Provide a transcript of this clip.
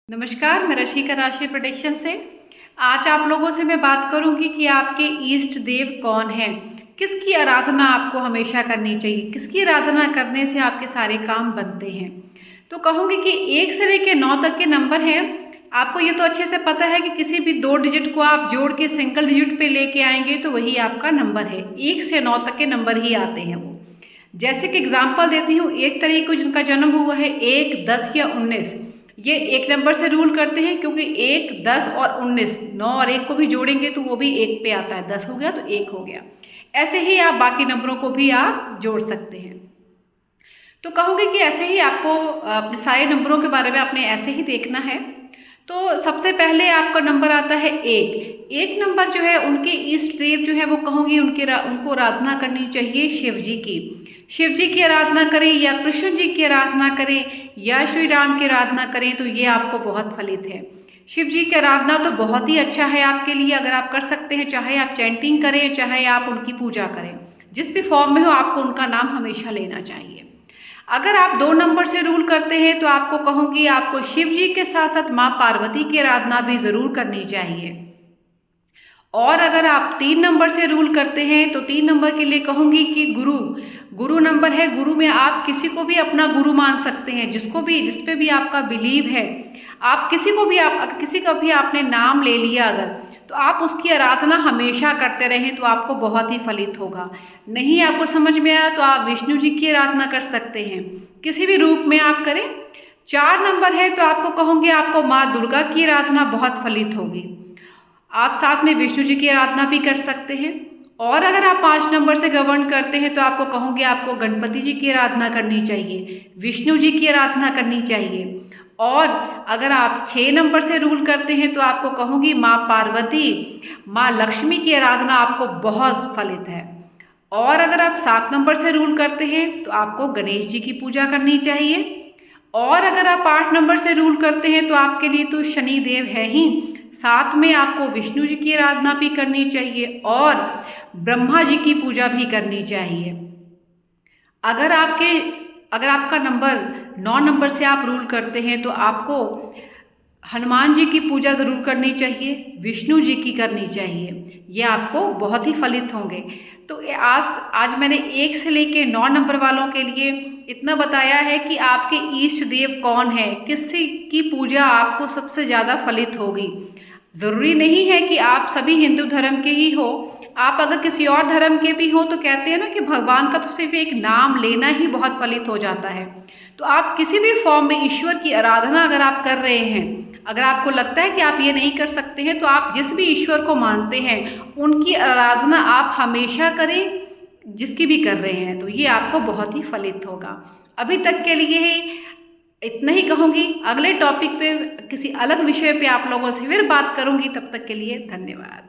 नमस्कार, मैं रशिका राशि प्रोडिक्शन से। आज आप लोगों से मैं बात करूंगी कि आपके इष्ट देव कौन हैं, किसकी आराधना आपको हमेशा करनी चाहिए, किसकी आराधना करने से आपके सारे काम बनते हैं। तो कहूँगी कि 1 से लेकर 9 तक के नंबर हैं। आपको ये तो अच्छे से पता है कि किसी भी 2 डिजिट को आप जोड़ के सिंगल डिजिट पे लेके आएंगे तो वही आपका नंबर है। 1 से 9 तक के नंबर ही आते हैं वो। जैसे कि एग्जाम्पल देती हूँ, 1 तारीख को जिनका जन्म हुआ है 1, 10 या 19, ये 1 नंबर से रूल करते हैं क्योंकि 1, 10 और 19, 9 और 1 को भी जोड़ेंगे तो वो भी 1 पे आता है। 10 हो गया तो 1 हो गया। ऐसे ही आप बाकी नंबरों को भी आप जोड़ सकते हैं। तो कहूँगी कि ऐसे ही आपको अपने सारे नंबरों के बारे में आपने ऐसे ही देखना है। तो सबसे पहले आपका नंबर आता है 1। 1 नंबर जो है उनके इष्ट देव जो है वो कहूँगी उनको आराधना करनी चाहिए शिव जी की। शिव जी की आराधना करें या कृष्ण जी की आराधना करें या श्री राम की आराधना करें तो ये आपको बहुत फलित है। शिव जी की आराधना तो बहुत ही अच्छा है आपके लिए, अगर आप कर सकते हैं, चाहे आप चैंटिंग करें चाहे आप उनकी पूजा करें, जिस भी फॉर्म में हो आपको उनका नाम हमेशा लेना चाहिए। अगर आप 2 नंबर से रूल करते हैं तो आपको कहूँगी आपको शिव जी के साथ साथ माँ पार्वती की आराधना भी ज़रूर करनी चाहिए। और अगर आप 3 नंबर से रूल करते हैं तो 3 नंबर के लिए कहूँगी कि गुरु नंबर है। गुरु में आप किसी को भी अपना गुरु मान सकते हैं, जिस पे भी आपका बिलीव है। आप किसी का भी आपने नाम ले लिया अगर, तो आप उसकी आराधना हमेशा करते रहें तो आपको बहुत ही फलित होगा। नहीं आपको समझ में आया तो आप विष्णु जी की आराधना कर सकते हैं, किसी भी रूप में आप करें। 4 नंबर है तो आपको कहूँगी आपको माँ दुर्गा की आराधना बहुत फलित होगी। आप साथ में विष्णु जी की आराधना भी कर सकते हैं। और अगर आप 5 नंबर से गवर्न करते हैं तो आपको कहूँगी आपको गणपति जी की आराधना करनी चाहिए, विष्णु जी की आराधना करनी चाहिए। और अगर आप 6 नंबर से रूल करते हैं तो आपको कहूँगी माँ पार्वती, माँ लक्ष्मी की आराधना आपको बहुत फलित है। और अगर आप 7 नंबर से रूल करते हैं तो आपको गणेश जी की पूजा करनी चाहिए। और अगर आप 8 नंबर से रूल करते हैं तो आपके लिए तो शनि देव है ही, साथ में आपको विष्णु जी की आराधना भी करनी चाहिए और ब्रह्मा जी की पूजा भी करनी चाहिए। अगर आपका नंबर 9 नंबर से आप रूल करते हैं तो आपको हनुमान जी की पूजा ज़रूर करनी चाहिए, विष्णु जी की करनी चाहिए, ये आपको बहुत ही फलित होंगे। तो आज मैंने 1 से लेके 9 नंबर वालों के लिए इतना बताया है कि आपके इष्ट देव कौन है, किससे की पूजा आपको सबसे ज़्यादा फलित होगी। ज़रूरी नहीं है कि आप सभी हिंदू धर्म के ही हो, आप अगर किसी और धर्म के भी हो तो कहते हैं ना कि भगवान का तो सिर्फ एक नाम लेना ही बहुत फलित हो जाता है। तो आप किसी भी फॉर्म में ईश्वर की आराधना अगर आप कर रहे हैं, अगर आपको लगता है कि आप ये नहीं कर सकते हैं, तो आप जिस भी ईश्वर को मानते हैं उनकी आराधना आप हमेशा करें, जिसकी भी कर रहे हैं, तो ये आपको बहुत ही फलित होगा। अभी तक के लिए इतना ही कहूँगी। अगले टॉपिक पे किसी अलग विषय पे आप लोगों से फिर बात करूँगी। तब तक के लिए धन्यवाद।